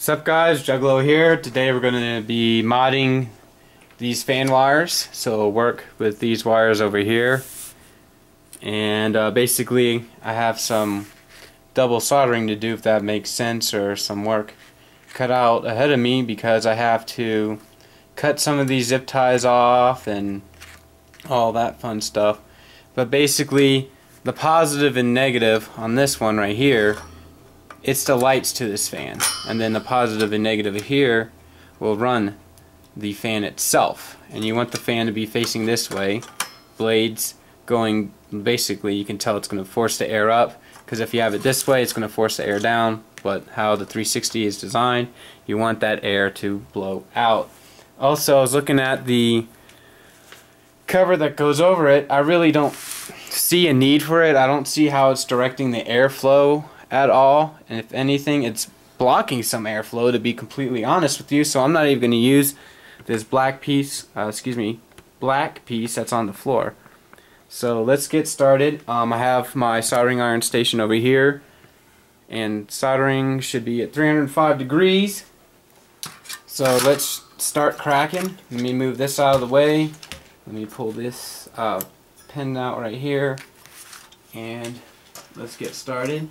What's up guys, Juggalo here. Today we're going to be modding these fan wires. So we'll work with these wires over here. And basically I have some double soldering to do, if that makes sense, or some work cut out ahead of me because I have to cut some of these zip ties off and all that fun stuff. But basically the positive and negative on this one right here, it's the lights to this fan, and then the positive and negative here will run the fan itself. And you want the fan to be facing this way, blades going, basically you can tell it's going to force the air up, because if you have it this way it's going to force the air down. But how the 360 is designed, you want that air to blow out. Also, I was looking at the cover that goes over it. I really don't see a need for it. I don't see how it's directing the airflow at all, and if anything it's blocking some airflow, to be completely honest with you. So I'm not even going to use this black piece black piece that's on the floor. So let's get started. I have my soldering iron station over here, and soldering should be at 305 degrees. So let's start cracking. Let me move this out of the way. Let me pull this pin out right here, and let's get started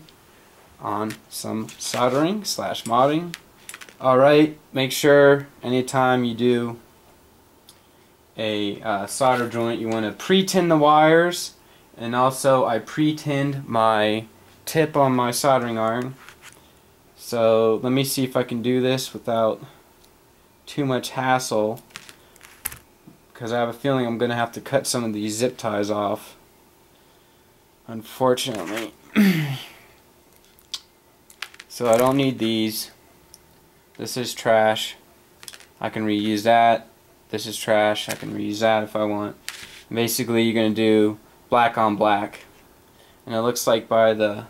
on some soldering / modding. Alright, make sure anytime you do a solder joint, you want to pre-tin the wires. And also I pre-tinned my tip on my soldering iron. So let me see if I can do this without too much hassle, because I have a feeling I'm going to have to cut some of these zip ties off, unfortunately. So I don't need these. This is trash. I can reuse that. This is trash. I can reuse that if I want. Basically you're going to do black on black. And it looks like by the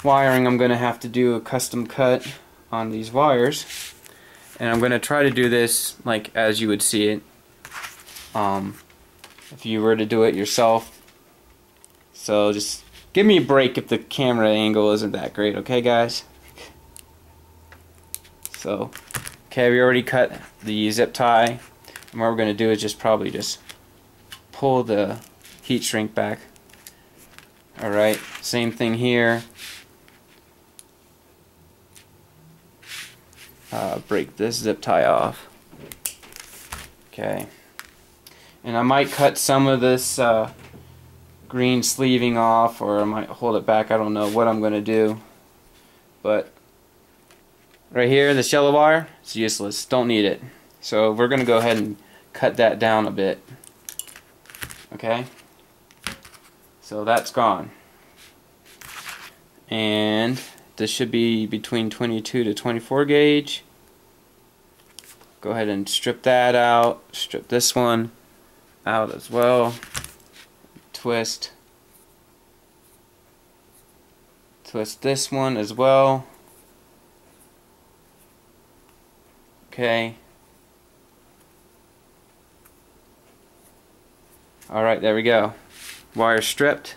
wiring I'm going to have to do a custom cut on these wires. And I'm going to try to do this like as you would see it if you were to do it yourself. So just give me a break if the camera angle isn't that great, okay guys? So, okay, we already cut the zip tie, and what we're going to do is just probably just pull the heat shrink back. Alright, same thing here. Break this zip tie off. Okay. And I might cut some of this green sleeving off, or I might hold it back. I don't know what I'm going to do. But right here, this yellow wire, it's useless. Don't need it. So we're going to go ahead and cut that down a bit. Okay? So that's gone. And this should be between 22 to 24 gauge. Go ahead and strip that out. Strip this one out as well. Twist this one as well. Okay. Alright, there we go. Wire stripped.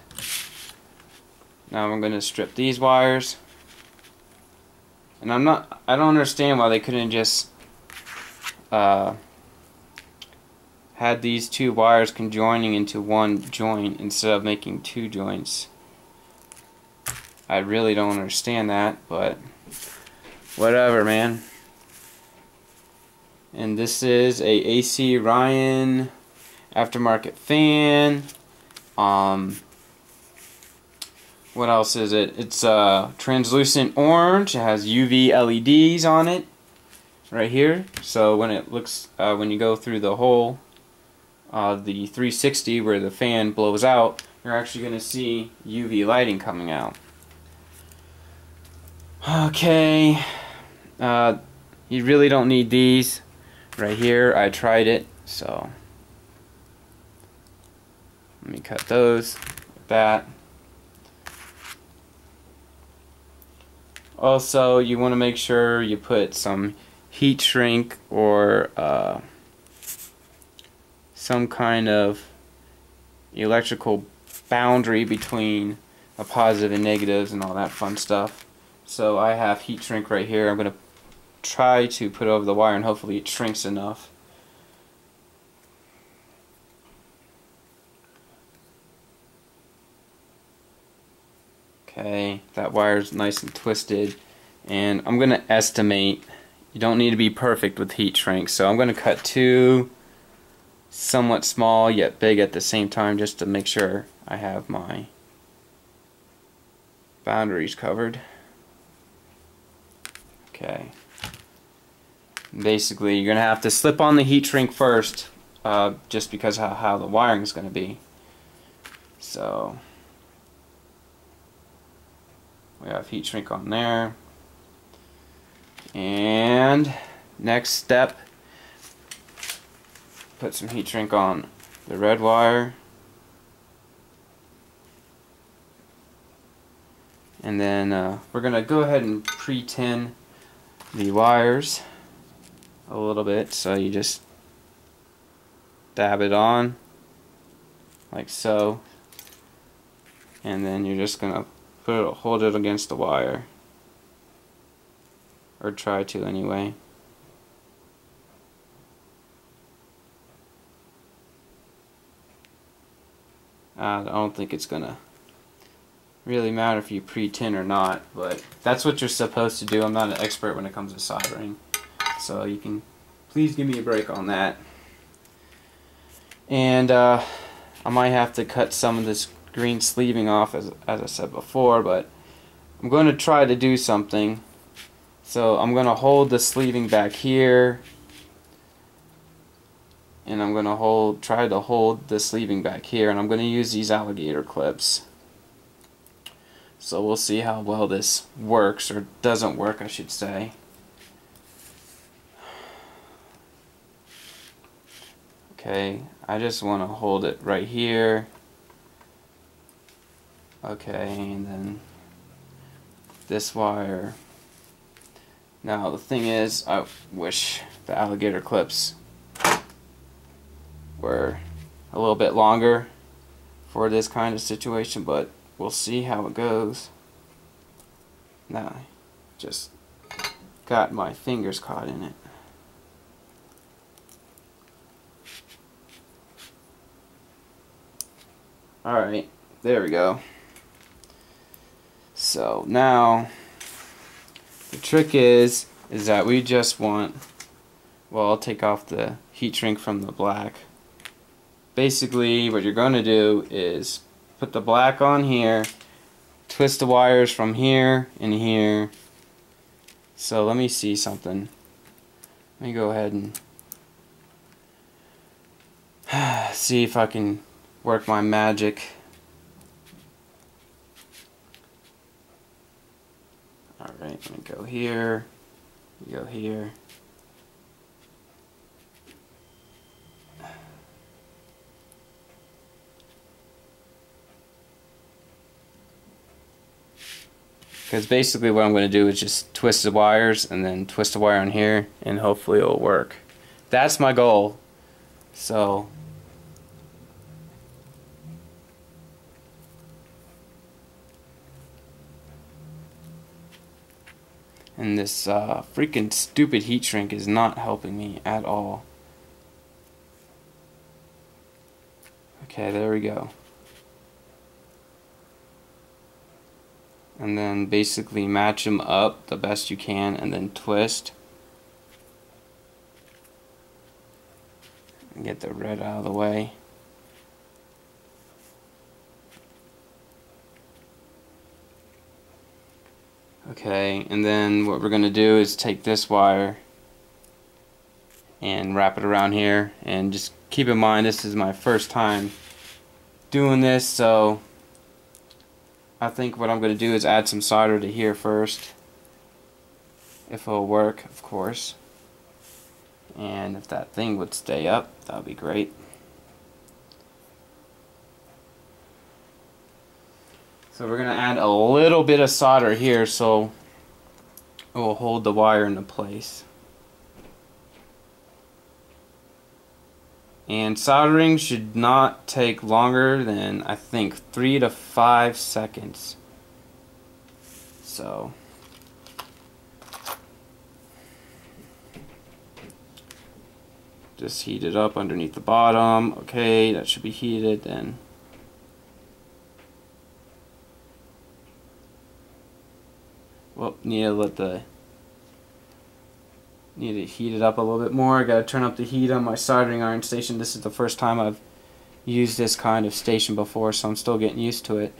Now I'm going to strip these wires. And I don't understand why they couldn't just had these two wires conjoining into one joint instead of making two joints. I really don't understand that, but whatever, man. And this is a AC Ryan aftermarket fan. What else is it? It's translucent orange. It has UV LEDs on it right here. So when it looks, when you go through the hole, the 360 where the fan blows out, you're actually going to see UV lighting coming out. Okay, you really don't need these right here. I tried it, so let me cut those with that. Also, you want to make sure you put some heat shrink or some kind of electrical boundary between a positive and negatives and all that fun stuff. So I have heat shrink right here. I'm going to try to put over the wire and hopefully it shrinks enough. Okay, that wire's nice and twisted, and I'm going to estimate. You don't need to be perfect with heat shrink, so I'm going to cut two somewhat small yet big at the same time just to make sure I have my boundaries covered. Okay. Basically, you're going to have to slip on the heat shrink first, just because of how the wiring is going to be. So we have heat shrink on there. And next step, put some heat shrink on the red wire. And then we're going to go ahead and pre-tin the wires a little bit. So you just dab it on like so. And then you're just going to hold it against the wire. Or try to anyway. I don't think it's gonna really matter if you pre-tin or not, but that's what you're supposed to do. I'm not an expert when it comes to soldering, so you can please give me a break on that. And I might have to cut some of this green sleeving off, as I said before, but I'm going to try to do something. So I'm going to hold the sleeving back here, and I'm going to try to hold the sleeving back here, and I'm going to use these alligator clips. So we'll see how well this works, or doesn't work I should say. Okay, I just want to hold it right here. Okay, and then this wire. Now the thing is, I wish the alligator clips were a little bit longer for this kind of situation, but we'll see how it goes. Now I just got my fingers caught in it. Alright, there we go. So now the trick is that we just want, well, I'll take off the heat shrink from the black. Basically what you're going to do is put the black on here, twist the wires from here and here. So let me see something. Let me go ahead and see if I can work my magic. Alright, let me go here, go here. Because basically what I'm going to do is just twist the wires and then twist the wire on here, and hopefully it'll work. That's my goal. So and this freaking stupid heat shrink is not helping me at all. Okay, there we go. And then basically match them up the best you can and then twist. And get the red out of the way. Okay, and then what we're going to do is take this wire and wrap it around here, and just keep in mind this is my first time doing this, so I think what I'm going to do is add some solder to here first, if it'll work, of course, and if that thing would stay up, that would be great. So we're going to add a little bit of solder here so it will hold the wire into place. And soldering should not take longer than, I think, 3 to 5 seconds. So Just heat it up underneath the bottom. Okay, that should be heated then. Well, need to heat it up a little bit more. I gotta turn up the heat on my soldering iron station. This is the first time I've used this kind of station before, so I'm still getting used to it.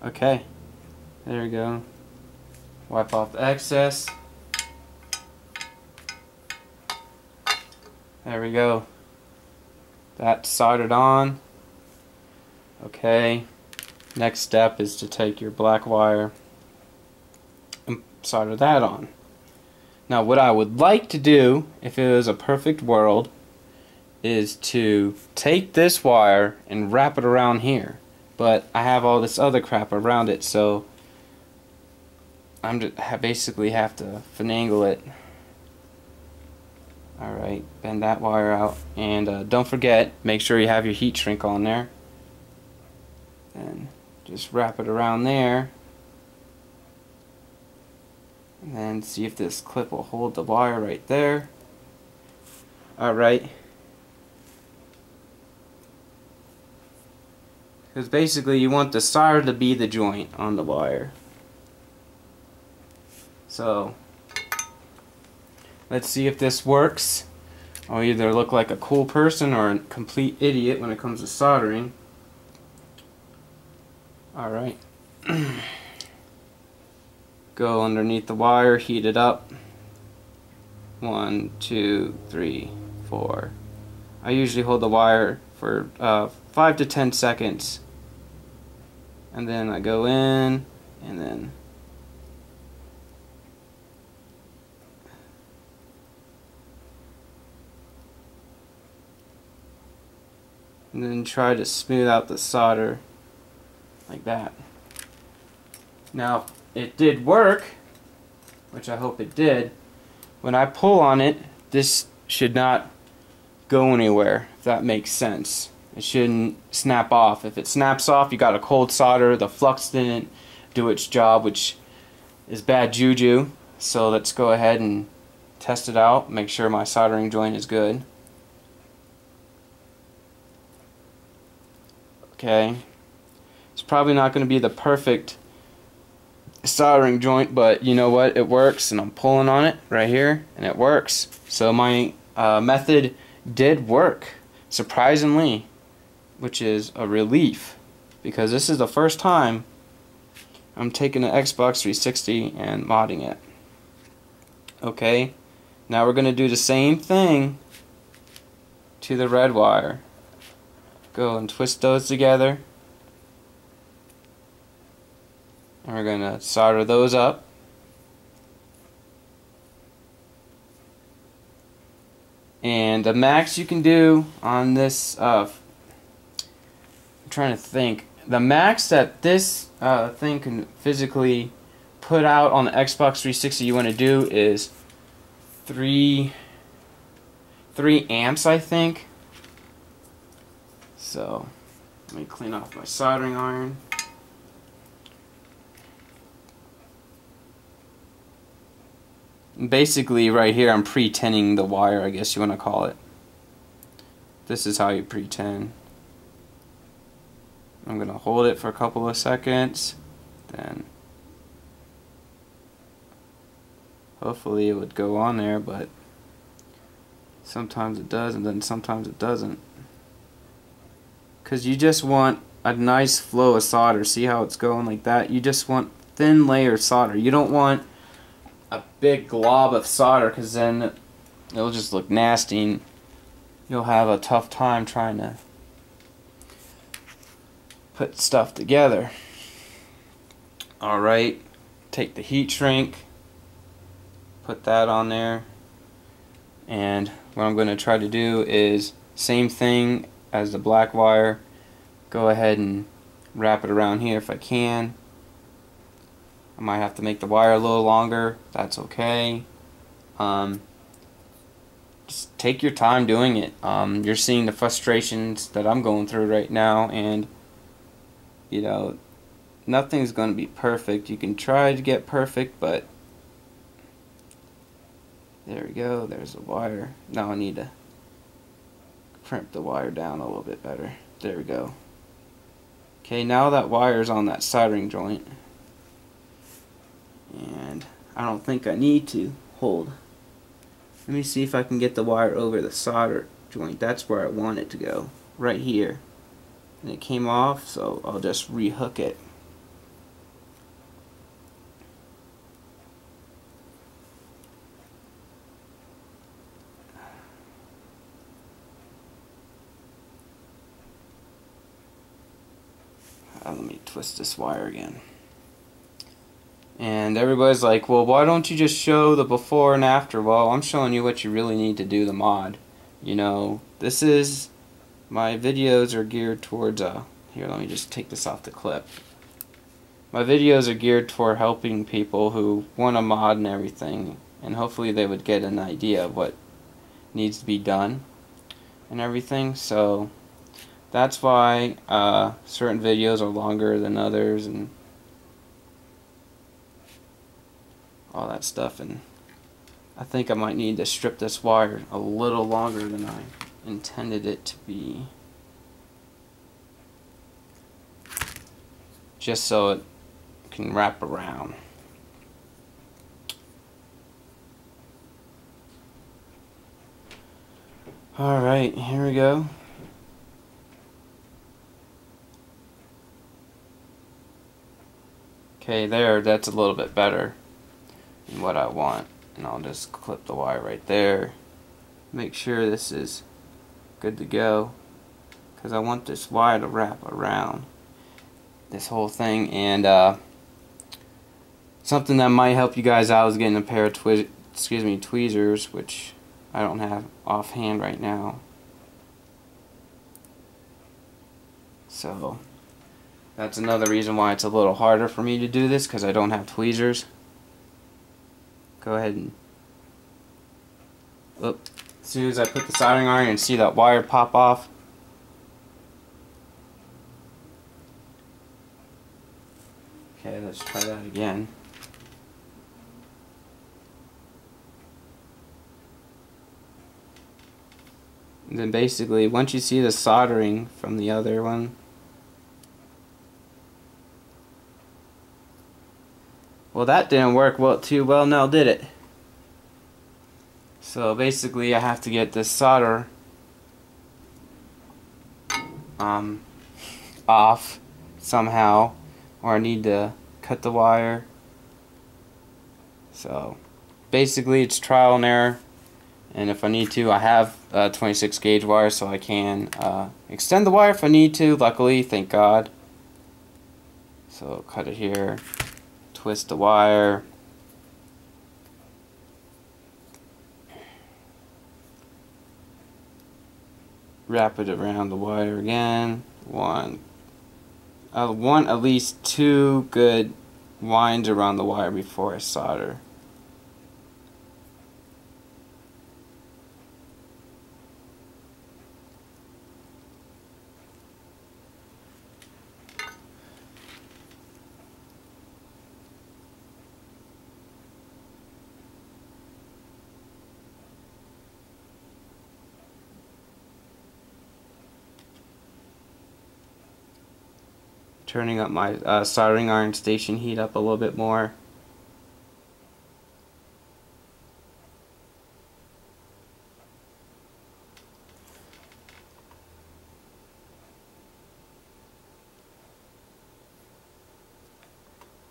Okay, there we go. Wipe off the excess. There we go. That's soldered on. Okay, next step is to take your black wire and solder that on. Now what I would like to do, if it was a perfect world, is to take this wire and wrap it around here. But I have all this other crap around it, so I basically have to finagle it. Alright, bend that wire out, and don't forget, make sure you have your heat shrink on there. And just wrap it around there, and then see if this clip will hold the wire right there. Alright, because basically you want the solder to be the joint on the wire. So let's see if this works. I'll either look like a cool person or a complete idiot when it comes to soldering. Alright. Go underneath the wire, heat it up. 1, 2, 3, 4. I usually hold the wire for 5 to 10 seconds. And then I go in, and then try to smooth out the solder like that. Now, it did work, which I hope it did. When I pull on it, this should not go anywhere, if that makes sense. It shouldn't snap off. If it snaps off, you got a cold solder, the flux didn't do its job, which is bad juju. So let's go ahead and test it out, make sure my soldering joint is good. Okay. It's probably not going to be the perfect soldering joint, but you know what, it works, and I'm pulling on it right here and it works. So my method did work, surprisingly, which is a relief, because this is the first time I'm taking an Xbox 360 and modding it. Okay, now we're going to do the same thing to the red wire. Go and twist those together. And we're going to solder those up. And the max you can do on this, I'm trying to think, the max that this thing can physically put out on the Xbox 360 you want to do is 3 amps, I think. So, let me clean off my soldering iron. Basically, right here, I'm pre-tinning the wire, I guess you want to call it. This is how you pre-tin. I'm going to hold it for a couple of seconds, then hopefully it would go on there, but sometimes it does and then sometimes it doesn't. Because you just want a nice flow of solder. See how it's going like that? You just want thin layer solder. You don't want a big glob of solder, because then it'll just look nasty and you'll have a tough time trying to put stuff together. Alright, take the heat shrink, put that on there, and what I'm going to try to do is same thing as the black wire. Go ahead and wrap it around here if I can. I might have to make the wire a little longer. That's okay. Just take your time doing it. You're seeing the frustrations that I'm going through right now, and you know, nothing's going to be perfect. You can try to get perfect, but there we go. There's the wire. Now I need to crimp the wire down a little bit better. There we go. Okay, now that wire's on that soldering joint, and I don't think I need to hold. Let me see if I can get the wire over the solder joint. That's where I want it to go, right here. And it came off, so I'll just rehook it. Let me twist this wire again. And everybody's like, well, why don't you just show the before and after? Well, I'm showing you what you really need to do the mod. You know, this is, my videos are geared towards, here, let me just take this off the clip. My videos are geared toward helping people who want a mod and everything, and hopefully they would get an idea of what needs to be done and everything. So that's why certain videos are longer than others and all that stuff. And I think I might need to strip this wire a little longer than I intended it to be, just so it can wrap around. Alright, here we go. Okay, there, that's a little bit better than what I want. And I'll just clip the wire right there. Make sure this is good to go, because I want this wire to wrap around this whole thing. And something that might help you guys out is getting a pair of tweezers, which I don't have offhand right now. So that's another reason why it's a little harder for me to do this, because I don't have tweezers. Go ahead and as soon as I put the soldering iron and see that wire pop off, okay, let's try that again. And then basically, once you see the soldering from the other one, well, that didn't work too well now, did it? So basically I have to get this solder off somehow, or I need to cut the wire. So basically it's trial and error, and if I need to, I have 26 gauge wire, so I can extend the wire if I need to, luckily, thank God. So cut it here, twist the wire, wrap it around the wire again. I want at least 2 good winds around the wire before I solder. Turning up my soldering iron station heat up a little bit more.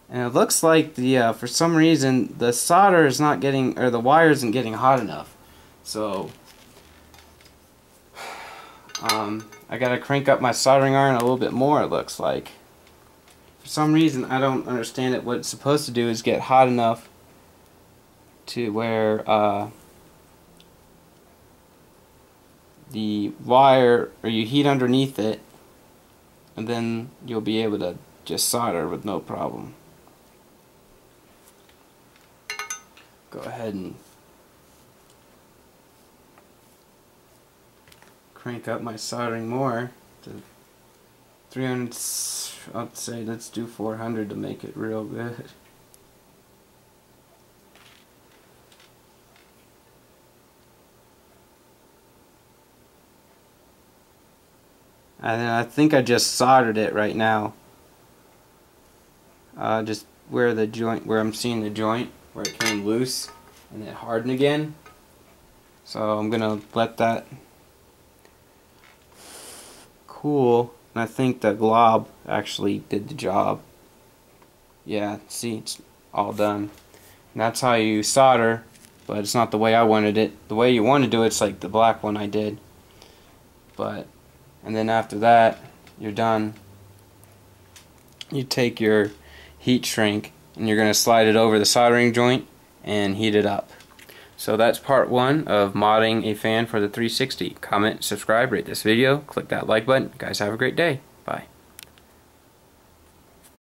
And it looks like the for some reason the solder is not getting, or the wire isn't getting hot enough. So I gotta crank up my soldering iron a little bit more, it looks like. For some reason, I don't understand it. What it's supposed to do is get hot enough to where the wire, or you heat underneath it, and then you'll be able to just solder with no problem. Go ahead and crank up my soldering more to 300, I'd say let's do 400 to make it real good. And then I think I just soldered it right now. Just where the joint, where I'm seeing the joint, where it came loose and it hardened again. So I'm gonna let that cool, and I think the glob actually did the job. Yeah, see, it's all done. And that's how you solder, but it's not the way I wanted it. The way you want to do it's like the black one I did. And then after that, you're done. You take your heat shrink and you're going to slide it over the soldering joint and heat it up. So that's part 1 of modding a fan for the 360. Comment, subscribe, rate this video, click that like button. Guys, have a great day.